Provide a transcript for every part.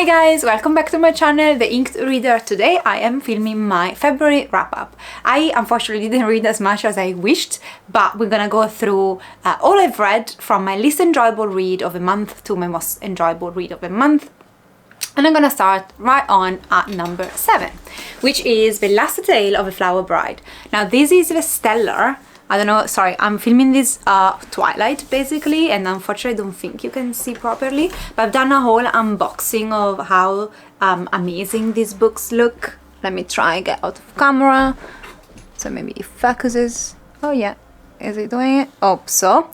Hi guys, welcome back to my channel, The Inked Reader. Today I am filming my February wrap-up. I unfortunately didn't read as much as I wished, but we're gonna go through all I've read from my least enjoyable read of the month to my most enjoyable read of the month. And I'm gonna start right on at number 7, which is The Last Tale of a Flower Bride. Now this is the stellar, I don't know, sorry, I'm filming this twilight basically, and unfortunately I don't think you can see properly, but I've done a whole unboxing of how amazing these books look. Let me try and get out of camera, so maybe it focuses. Oh yeah, is it doing it? Hope so.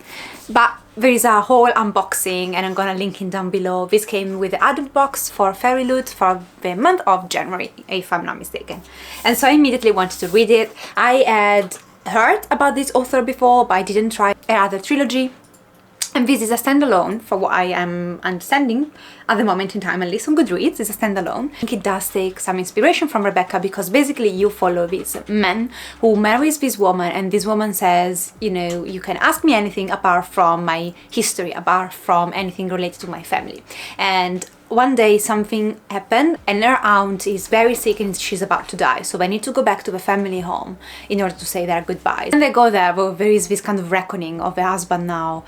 But there is a whole unboxing and I'm gonna link it down below. This came with the adult box for Fairy Loot for the month of January, if I'm not mistaken. And so I immediately wanted to read it. I had heard about this author before, but I didn't try her other trilogy. And this is a standalone, for what I am understanding at the moment in time, at least on Goodreads, it's a standalone. I think it does take some inspiration from Rebecca, because basically you follow this man who marries this woman, and this woman says, you know, you can ask me anything apart from my history, apart from anything related to my family. And one day something happened and her aunt is very sick and she's about to die, so they need to go back to the family home in order to say their goodbyes. And they go there, well, there is this kind of reckoning of the husband now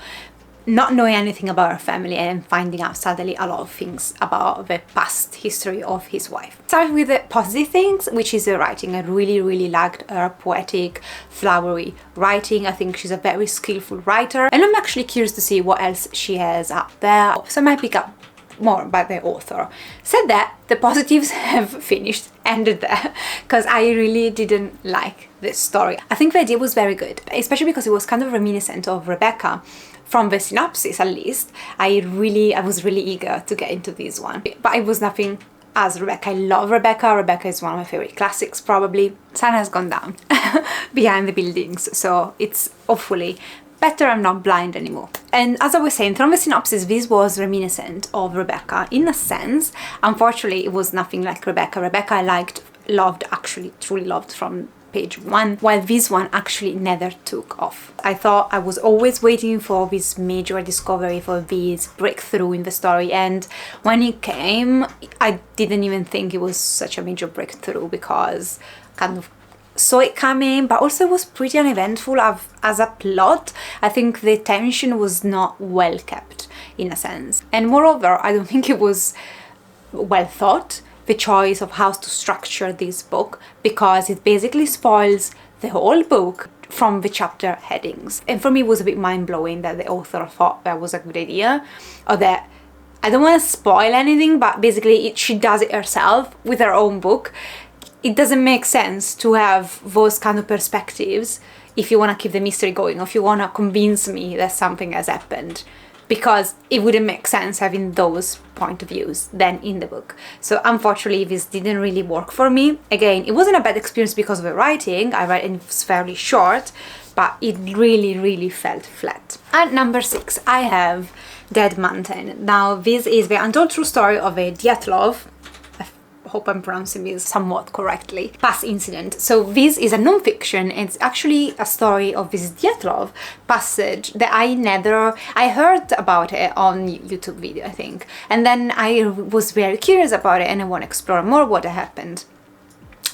not knowing anything about her family and finding out suddenly a lot of things about the past history of his wife. Start with the positive things, which is her writing. I really liked her poetic, flowery writing. I think she's a very skillful writer, and I'm actually curious to see what else she has up there, so I might pick up more by the author. Said that, the positives have finished, ended there, because I really didn't like this story. I think the idea was very good, especially because it was kind of reminiscent of Rebecca. From the synopsis at least, I was really eager to get into this one. But it was nothing as Rebecca. I love Rebecca. Rebecca is one of my favorite classics probably. Sun has gone down behind the buildings, so it's hopefully better I'm not blind anymore. And as I was saying, from the synopsis, this was reminiscent of Rebecca in a sense. Unfortunately, it was nothing like Rebecca. Rebecca I actually truly loved from page 1, while this one actually never took off. I thought I was always waiting for this major discovery, for this breakthrough in the story, and when it came, I didn't even think it was such a major breakthrough, because kind of saw it coming, but also it was pretty uneventful as a plot. I think the tension was not well kept in a sense, and moreover I don't think it was well thought, the choice of how to structure this book, because it basically spoils the whole book from the chapter headings. And for me it was a bit mind-blowing that the author thought that was a good idea, or that, I don't want to spoil anything, but basically she does it herself with her own book. It doesn't make sense to have those kind of perspectives if you want to keep the mystery going, or if you want to convince me that something has happened, because it wouldn't make sense having those point of views then in the book. So unfortunately this didn't really work for me. Again, it wasn't a bad experience because of the writing. I read it, and it was fairly short, but it really felt flat. At number 6 I have Dead Mountain. Now this is the untold true story of a Dyatlov, hope I'm pronouncing this somewhat correctly, past incident. So this is a non-fiction. It's actually a story of this Dyatlov passage that I heard about it on YouTube video, I think, and then I was very curious about it and I want to explore more what happened.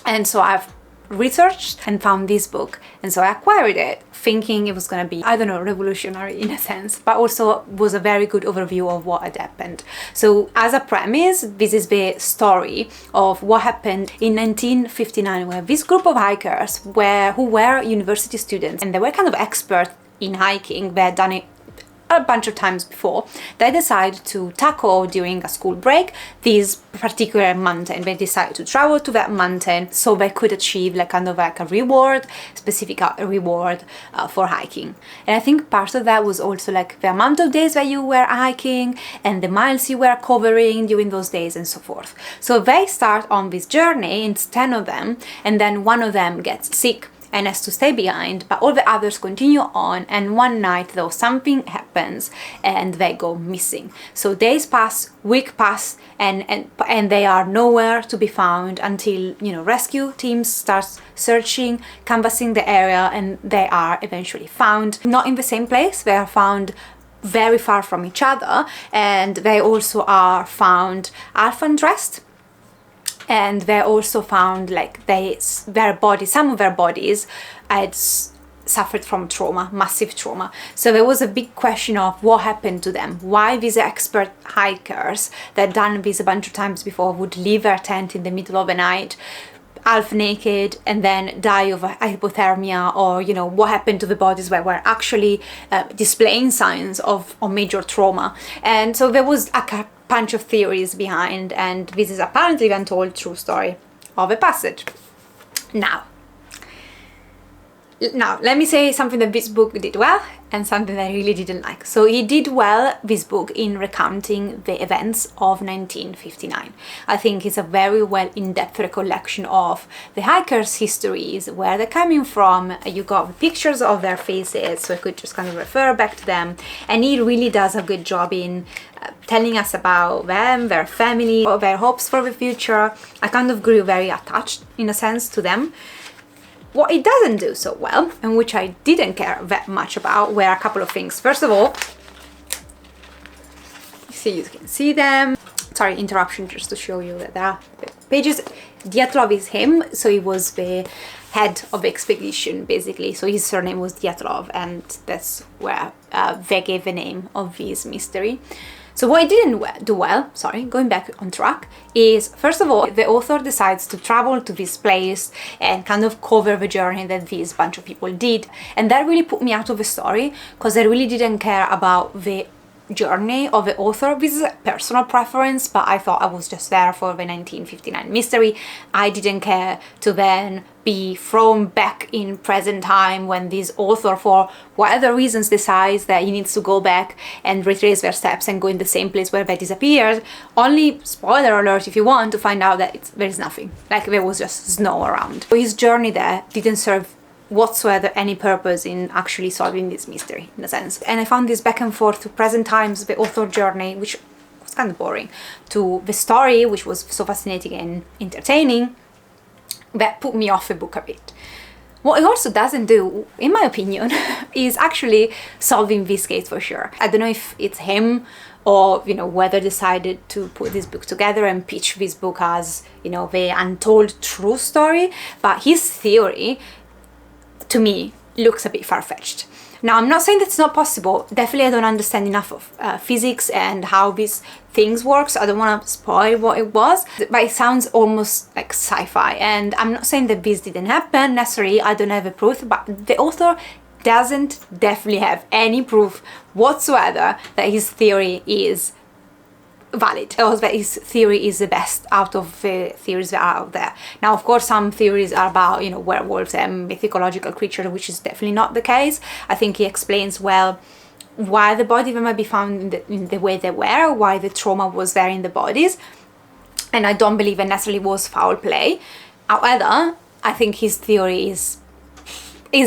And so I've researched and found this book, and so I acquired it thinking it was gonna be, I don't know, revolutionary in a sense, but also was a very good overview of what had happened. So as a premise, this is the story of what happened in 1959, where this group of hikers who were university students, and they were kind of expert in hiking. They had done it a bunch of times before. They decided to tackle during a school break this particular mountain. They decided to travel to that mountain so they could achieve like kind of like a reward, specific reward for hiking. And I think part of that was also like the amount of days that you were hiking and the miles you were covering during those days and so forth. So they start on this journey, it's 10 of them, and then one of them gets sick and has to stay behind, but all the others continue on, and one night though something happens and they go missing. So days pass, weeks pass, and they are nowhere to be found until, you know, rescue teams start searching, canvassing the area, and they are eventually found. Not in the same place, they are found very far from each other, and they also are found half undressed, and they also found like some of their bodies had suffered from trauma, massive trauma. So there was a big question of what happened to them, why these expert hikers that done this a bunch of times before would leave their tent in the middle of the night half naked and then die of hypothermia, or what happened to the bodies that were actually displaying signs of major trauma. And so there was a bunch of theories behind, and this is apparently an untold true story of a passage. Now let me say something that this book did well and something that I really didn't like. So he did well, this book, in recounting the events of 1959. I think it's a very well in-depth recollection of the hikers' histories, where they're coming from. You got pictures of their faces, so I could just kind of refer back to them. And he really does a good job in telling us about them, their family, their hopes for the future. I kind of grew very attached, in a sense, to them. What it doesn't do so well, and which I didn't care that much about, were a couple of things. First of all, you can see them. Sorry, interruption, just to show you that there are the pages. Dyatlov is him, so he was the head of the expedition, basically. So his surname was Dyatlov, and that's where they gave the name of this mystery. So what I didn't do well, going back on track, is first of all, the author decides to travel to this place and kind of cover the journey that this bunch of people did. And that really put me out of the story, because I really didn't care about the journey of the author. This is a personal preference, but I thought I was just there for the 1959 mystery. I didn't care to then be thrown back in present time when this author, for whatever reasons, decides that he needs to go back and retrace their steps and go in the same place where they disappeared, only, spoiler alert if you want, to find out that there is nothing, like there was just snow around. So his journey there didn't serve whatsoever any purpose in actually solving this mystery, in a sense. And I found this back and forth to present times, the author journey, which was kind of boring, to the story, which was so fascinating and entertaining, that put me off the book a bit. What it also doesn't do, in my opinion, is actually solving this case for sure. I don't know if it's him or whether decided to put this book together and pitch this book as the untold true story, but his theory, to me, looks a bit far-fetched. Now, I'm not saying that's not possible. Definitely I don't understand enough of physics and how these things work, so I don't want to spoil what it was, but it sounds almost like sci-fi. And I'm not saying that this didn't happen necessarily, I don't have a proof, but the author doesn't definitely have any proof whatsoever that his theory is valid, or that his theory is the best out of the theories that are out there. Now, of course, some theories are about werewolves and mythological creatures, which is definitely not the case. I think he explains well why the body might be found in the way they were, why the trauma was there in the bodies, and I don't believe it necessarily was foul play. However, I think his theory is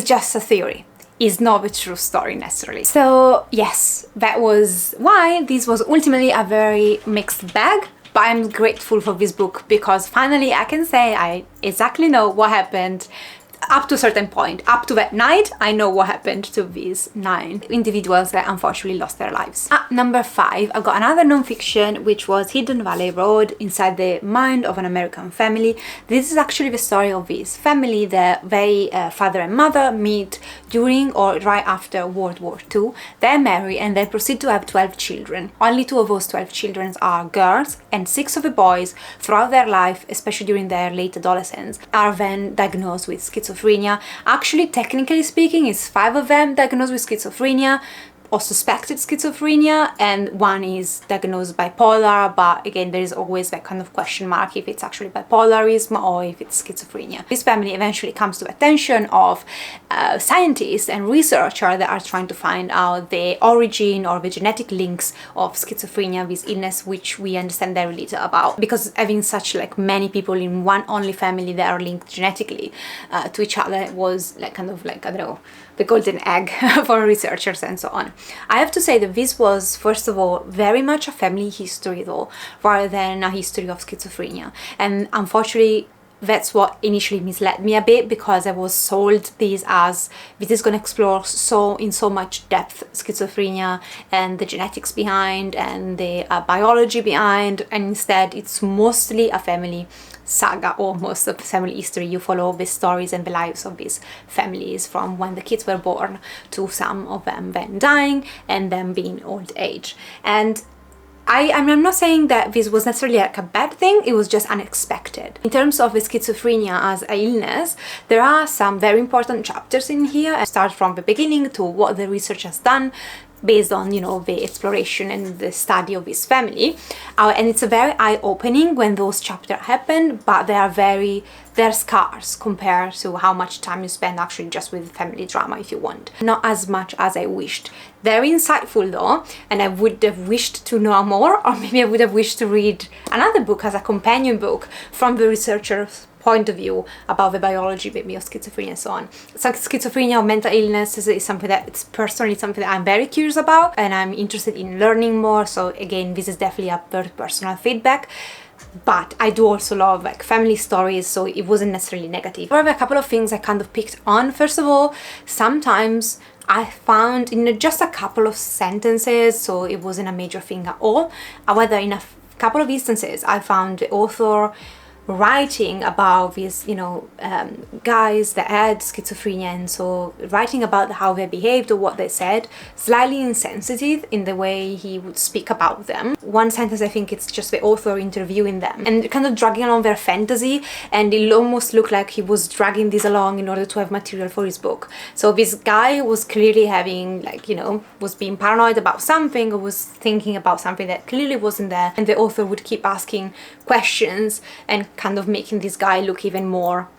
just a theory, is not the true story necessarily. So yes, that was why this was ultimately a very mixed bag, but I'm grateful for this book, because finally I can say I exactly know what happened up to a certain point. Up to that night, I know what happened to these 9 individuals that unfortunately lost their lives. At number 5, I've got another non-fiction, which was Hidden Valley Road, Inside the Mind of an American Family. This is actually the story of this family that they, father and mother, meet during or right after World War II. They marry and they proceed to have 12 children. Only 2 of those 12 children are girls, and 6 of the boys throughout their life, especially during their late adolescence, are then diagnosed with schizophrenia. Actually, technically speaking, it's 5 of them diagnosed with schizophrenia or suspected schizophrenia, and 1 is diagnosed bipolar, but again there is always that kind of question mark if it's actually bipolarism or if it's schizophrenia. This family eventually comes to the attention of scientists and researchers that are trying to find out the origin or the genetic links of schizophrenia, this illness which we understand very little about, because having such many people in one only family that are linked genetically to each other was I don't know, the golden egg for researchers and so on. I have to say that this was, first of all, very much a family history though, rather than a history of schizophrenia. And unfortunately, that's what initially misled me a bit, because I was sold this as this is going to explore in so much depth schizophrenia and the genetics behind and the biology behind, and instead it's mostly a family saga, almost a family history. You follow the stories and the lives of these families from when the kids were born to some of them then dying and them being old age. And I'm not saying that this was necessarily like a bad thing, it was just unexpected. In terms of the schizophrenia as an illness, there are some very important chapters in here. I start from the beginning to what the research has done based on, you know, the exploration and the study of his family. And it's a very eye-opening when those chapters happen, but they're scarce compared to how much time you spend actually just with family drama, if you want. Not as much as I wished. Very insightful though, and I would have wished to know more, or maybe I would have wished to read another book as a companion book from the researcher's point of view about the biology maybe of schizophrenia and so on. So schizophrenia or mental illness is something that it's personally something that I'm very curious about and I'm interested in learning more. So again, this is definitely a very personal feedback. But I do also love like family stories, so it wasn't necessarily negative. However, a couple of things I kind of picked on. First of all, sometimes I found in just a couple of sentences, so it wasn't a major thing at all. However, in a couple of instances, I found the author writing about these, you know, guys that had schizophrenia, and so writing about how they behaved or what they said, slightly insensitive in the way he would speak about them. One sentence, I think it's just the author interviewing them and kind of dragging along their fantasy, and it almost looked like he was dragging this along in order to have material for his book. So this guy was clearly having, like, you know, was being paranoid about something or was thinking about something that clearly wasn't there, and the author would keep asking questions and kind of making this guy look even more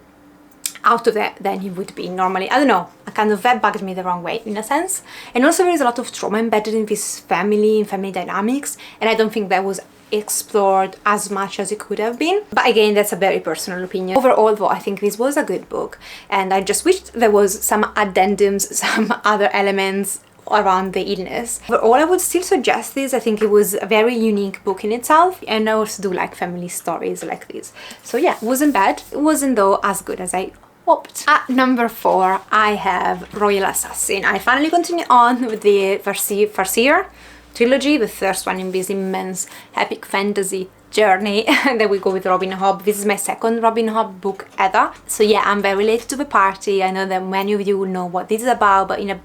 out of it than he would be normally. I don't know, that bugged me the wrong way in a sense. And also there is a lot of trauma embedded in this family and family dynamics, and I don't think that was explored as much as it could have been. But again, that's a very personal opinion. Overall though, I think this was a good book, and I just wished there was some addendums, some other elements around the illness. Overall, I would still suggest this. I think it was a very unique book in itself, and I also do like family stories like this. So yeah, it wasn't bad. It wasn't though as good as I hoped. At number 4, I have Royal Assassin. I finally continue on with the Farseer trilogy, the first one in this immense epic fantasy journey that we go with Robin Hood. This is my second Robin Hood book ever. So yeah, I'm very late to the party. I know that many of you will know what this is about, but in a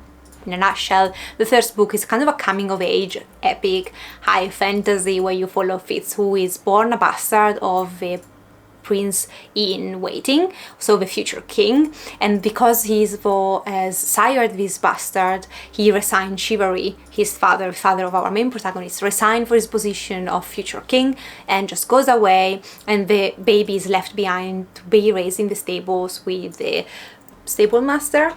nutshell, the first book is kind of a coming of age epic high fantasy where you follow Fitz, who is born a bastard of a prince in waiting, so the future king, and because his foe has sired this bastard, he resigned chivalry. His father of our main protagonist, resigned for his position of future king and just goes away, and the baby is left behind to be raised in the stables with the stable master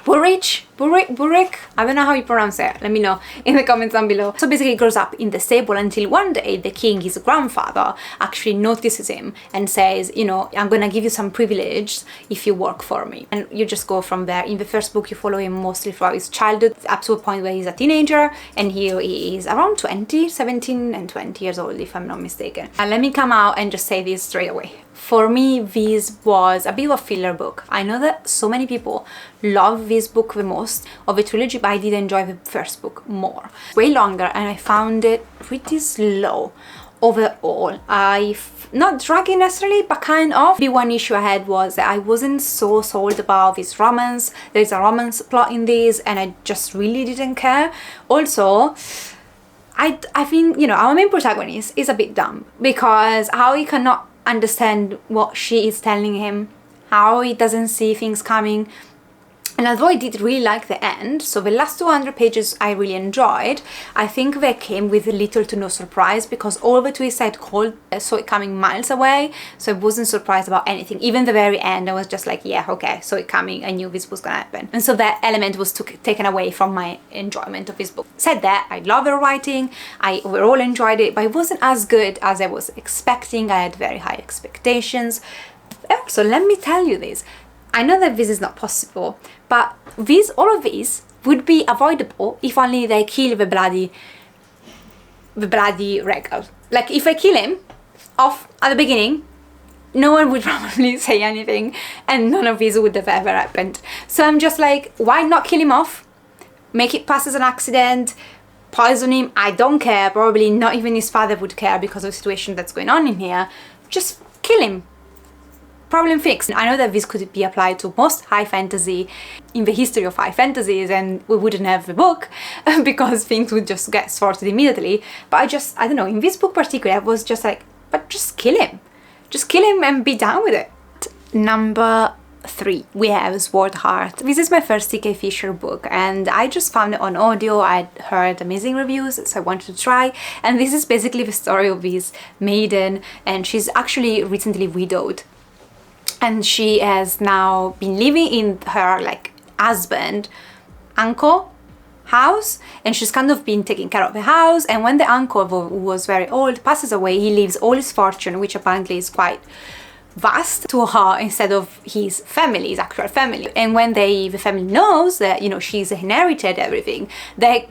Burrick, I don't know how you pronounce it, let me know in the comments down below. So basically he grows up in the stable until one day the king, his grandfather, actually notices him and says, you know, I'm gonna give you some privilege if you work for me. And you just go from there. In the first book you follow him mostly throughout his childhood up to a point where he's a teenager, and here he is around 17 and 20 years old if I'm not mistaken. And let me come out and just say this straight away. For me, this was a bit of a filler book. I know that so many people love this book the most of the trilogy, but I did enjoy the first book more. Way longer, and I found it pretty slow overall. Not dragging necessarily, but kind of. The one issue I had was that I wasn't so sold about this romance. There's a romance plot in this, and I just really didn't care. Also, I think, you know, our main protagonist is a bit dumb, because how he cannot understand what she is telling him, how he doesn't see things coming. And although I did really like the end, so the last 200 pages I really enjoyed, I think they came with little to no surprise, because all the twists I'd called saw it coming miles away, so I wasn't surprised about anything. Even the very end, I was just like, yeah, okay, saw it coming, I knew this was gonna happen. And so that element was taken away from my enjoyment of this book. Said that, I love the writing, I overall enjoyed it, but it wasn't as good as I was expecting. I had very high expectations. So let me tell you this. I know that this is not possible, but all of these would be avoidable if only they kill the bloody regal. Like, if I kill him off at the beginning, no one would probably say anything, and none of this would have ever happened. So I'm just like, why not kill him off? Make it pass as an accident, poison him, I don't care. Probably not even his father would care because of the situation that's going on in here. Just kill him. Problem fixed. I know that this could be applied to most high fantasy in the history of high fantasies, and we wouldn't have the book because things would just get sorted immediately. But I don't know, in this book particularly, I was just like, but just kill him. Just kill him and be done with it. Number 3, we have Sword Heart. This is my first TK Fisher book, and I just found it on audio. I'd heard amazing reviews, so I wanted to try. And this is basically the story of this maiden, and she's actually recently widowed. And she has now been living in her like husband, uncle house, and she's kind of been taking care of the house. And when the uncle, who was very old, passes away, he leaves all his fortune, which apparently is quite vast, to her instead of his family, his actual family. And when the family knows that, you know, she's inherited everything, they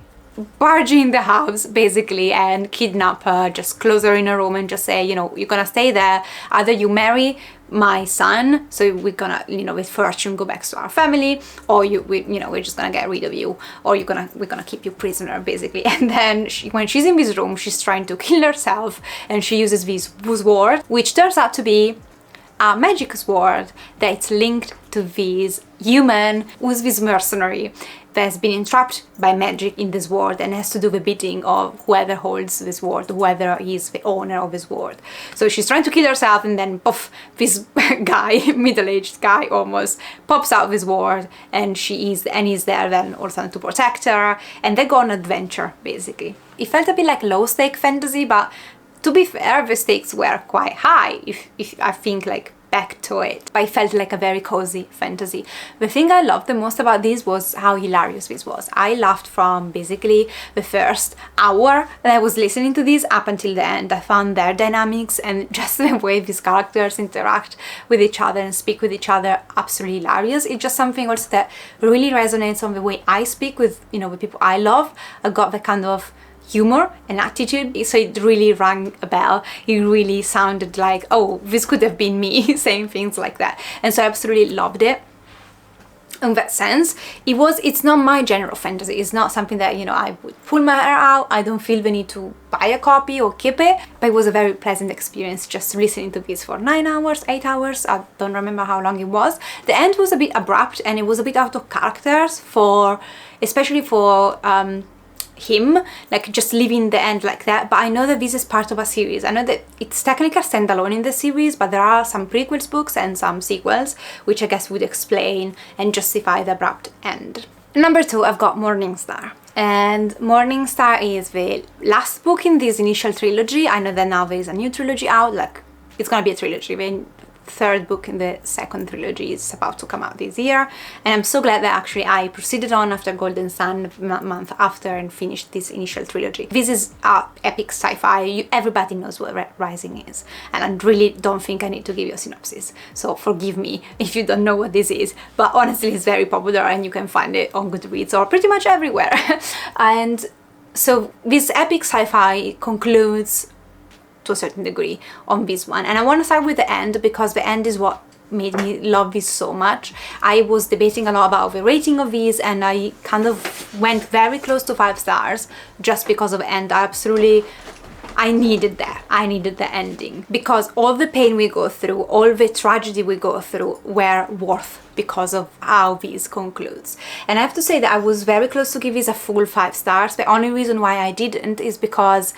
barge in the house basically and kidnap her, just close her in a room and just say, you know, you're gonna stay there, either you marry my son, so we're gonna, you know, with fortune go back to our family, or we're just gonna get rid of you, or we're gonna keep you prisoner basically. And then when she's in this room, she's trying to kill herself, and she uses this sword, which turns out to be a magic sword that's linked to this human who's this mercenary that's been entrapped by magic in this world and has to do the bidding of whoever holds this sword, whoever is the owner of this sword. So she's trying to kill herself, and then poof, this guy, middle-aged guy almost, pops out of his sword, and he's there then all of a sudden to protect her, and they go on an adventure basically. It felt a bit like low-stake fantasy, but to be fair, the stakes were quite high if I think like back to it. But it felt like a very cozy fantasy. The thing I loved the most about this was how hilarious this was. I laughed from basically the first hour that I was listening to this up until the end. I found their dynamics and just the way these characters interact with each other and speak with each other absolutely hilarious. It's just something also that really resonates on the way I speak with, you know, with people I love. I got the kind of humor and attitude, so it really rang a bell. It really sounded like, oh, this could have been me saying things like that. And so I absolutely loved it in that sense. It's not my genre of fantasy. It's not something that, you know, I would pull my hair out. I don't feel the need to buy a copy or keep it, but it was a very pleasant experience just listening to this for 9 hours, 8 hours. I don't remember how long it was. The end was a bit abrupt, and it was a bit out of characters especially for him, like just leaving the end like that. But I know that this is part of a series. I know that it's technically a standalone in the series, but there are some prequels books and some sequels, which I guess would explain and justify the abrupt end. Number 2, I've got Morningstar. And Morningstar is the last book in this initial trilogy. I know that now there is a new trilogy out, like it's gonna be a trilogy. The third book in the second trilogy is about to come out this year, and I'm so glad that actually I proceeded on after Golden Sun month after and finished this initial trilogy. This is epic sci-fi. Everybody knows what Rising is, and I really don't think I need to give you a synopsis, so forgive me if you don't know what this is, but honestly it's very popular and you can find it on Goodreads or pretty much everywhere. And so this epic sci-fi concludes to a certain degree on this one, and I want to start with the end because the end is what made me love this so much. I was debating a lot about the rating of these, and I kind of went very close to 5 stars just because of the end. I needed that. I needed the ending because all the pain we go through, all the tragedy we go through were worth because of how this concludes. And I have to say that I was very close to give this a full 5 stars. The only reason why I didn't is because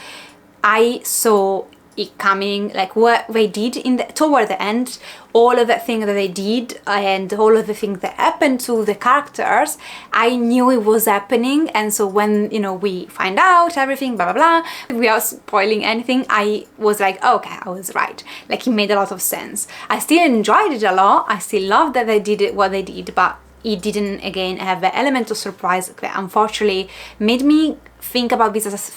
I saw it coming, like what they did toward the end, all of the things that they did and all of the things that happened to the characters. I knew it was happening, and so when, you know, we find out everything, blah blah blah, without spoiling anything, I was like, okay, I was right. Like, it made a lot of sense. I still enjoyed it a lot. I still loved that they did it what they did, but it didn't again have the element of surprise that unfortunately made me think about this as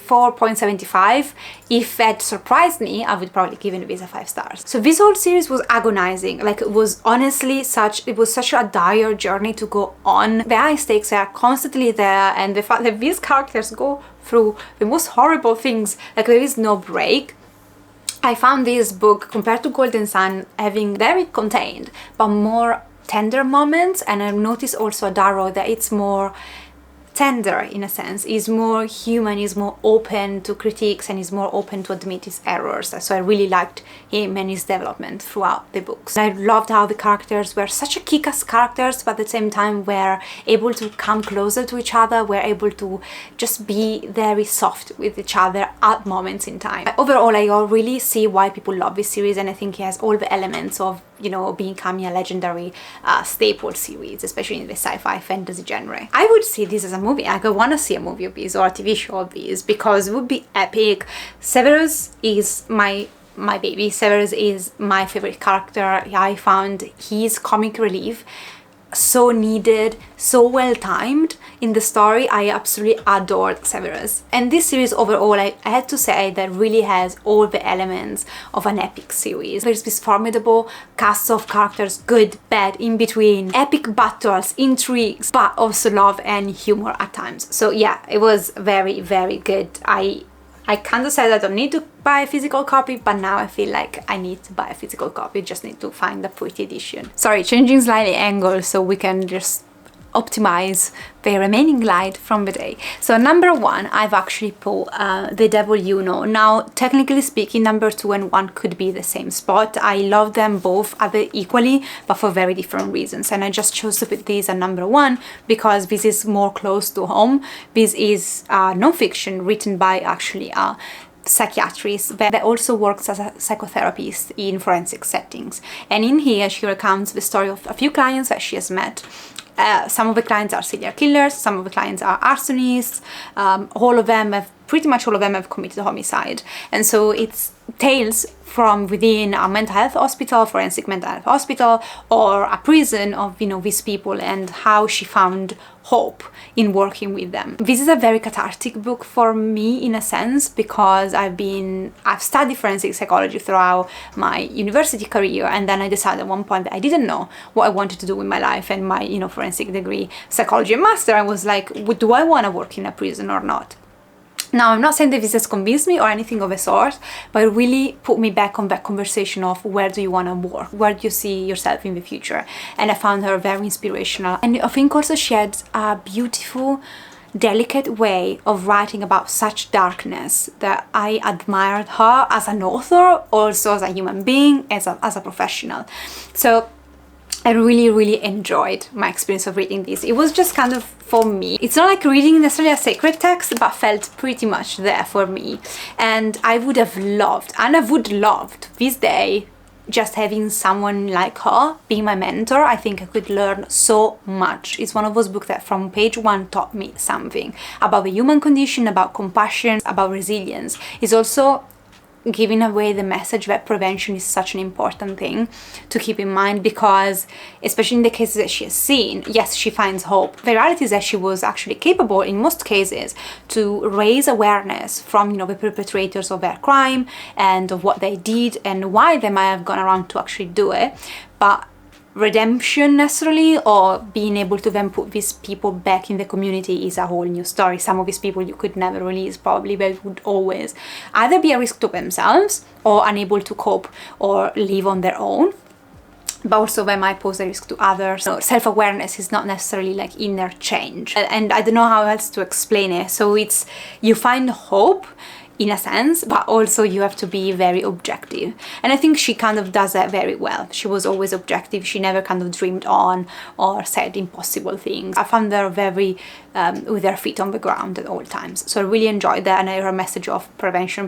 4.75. If it surprised me, I would probably give it a 5 stars. So this whole series was agonizing. Like, it was honestly such a dire journey to go on. The high stakes are constantly there, and the fact that these characters go through the most horrible things, like there is no break. I found this book, compared to Golden Sun, having very contained but more tender moments, and I've noticed also Darrow that it's more tender in a sense, is more human, is more open to critiques, and is more open to admit his errors. So I really liked him and his development throughout the books. I loved how the characters were such a kick-ass characters, but at the same time were able to come closer to each other, were able to just be very soft with each other at moments in time. Overall, I really see why people love this series, and I think it has all the elements of, you know, becoming a legendary staple series, especially in the sci-fi fantasy genre. I would see this as a movie. I want to see a movie of this or a TV show of this, because it would be epic. Severus is my baby. Severus is my favorite character. I found his comic relief so needed, so well timed in the story. I absolutely adored Severus. And this series overall, I had to say that really has all the elements of an epic series. There's this formidable cast of characters, good, bad, in between, epic battles, intrigues, but also love and humor at times. So yeah, it was very, very good. I kind of said I don't need to buy a physical copy, but now I feel like I need to buy a physical copy. Just need to find the pretty edition. Sorry, changing slightly angle so we can just optimize the remaining light from the day. So number 1, I've actually put The Devil You Know. Now, technically speaking, number 2 and 1 could be the same spot. I love them both equally, but for very different reasons. And I just chose to put these at number 1 because this is more close to home. This is non-fiction written by actually a psychiatrist that also works as a psychotherapist in forensic settings. And in here, she recounts the story of a few clients that she has met. Some of the clients are serial killers, some of the clients are arsonists, pretty much all of them have committed homicide. And so it's tales from within a mental health hospital, forensic mental health hospital, or a prison of, you know, these people, and how she found hope in working with them. This is a very cathartic book for me in a sense, because I've studied forensic psychology throughout my university career, and then I decided at one point that I didn't know what I wanted to do with my life and my, you know, forensic degree, psychology and master. I was like, do I want to work in a prison or not? Now, I'm not saying that this has convinced me or anything of a sort, but it really put me back on that conversation of where do you want to work? Where do you see yourself in the future? And I found her very inspirational. And I think also she had a beautiful, delicate way of writing about such darkness that I admired her as an author, also as a human being, as a professional. So I really, really enjoyed my experience of reading this. It was just kind of, for me, it's not like reading necessarily a sacred text, but felt pretty much there for me. And I would have loved, and I would loved this day, just having someone like her being my mentor. I think I could learn so much. It's one of those books that from page 1 taught me something about the human condition, about compassion, about resilience. It's also giving away the message that prevention is such an important thing to keep in mind, because especially in the cases that she has seen, yes, she finds hope. The reality is that she was actually capable in most cases to raise awareness from, you know, the perpetrators of their crime and of what they did and why they might have gone around to actually do it. But redemption necessarily, or being able to then put these people back in the community, is a whole new story. Some of these people you could never release, probably. They would always either be a risk to themselves or unable to cope or live on their own, but also they might pose a risk to others. So self-awareness is not necessarily like inner change, and I don't know how else to explain it. So it's, you find hope in a sense, but also you have to be very objective. And I think she kind of does that very well. She was always objective. She never kind of dreamed on or said impossible things. I found her very with her feet on the ground at all times. So I really enjoyed that, and her message of prevention,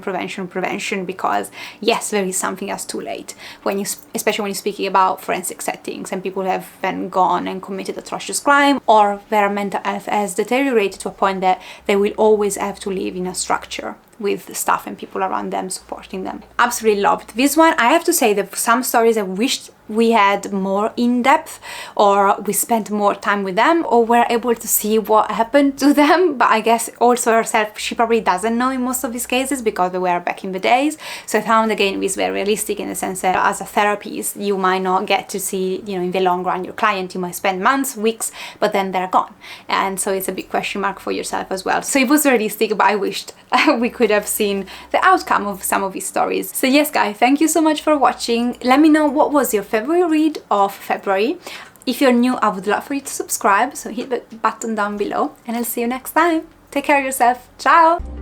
because yes, there is something as too late when you, especially when you're speaking about forensic settings and people have then gone and committed atrocious crime, or their mental health has deteriorated to a point that they will always have to live in a structure with staff and people around them supporting them. Absolutely loved this one. I have to say that some stories I wished we had more in-depth, or we spent more time with them, or we're able to see what happened to them. But I guess also herself, she probably doesn't know in most of these cases because they were back in the days. So I found again it was very realistic in the sense that as a therapist you might not get to see, you know, in the long run your client. You might spend months, weeks, but then they're gone, and so it's a big question mark for yourself as well. So it was realistic, but I wished we could have seen the outcome of some of these stories. So yes guys, thank you so much for watching. Let me know what was your February read of February. If you're new, I would love for you to subscribe, so hit the button down below, and I'll see you next time. Take care of yourself. Ciao!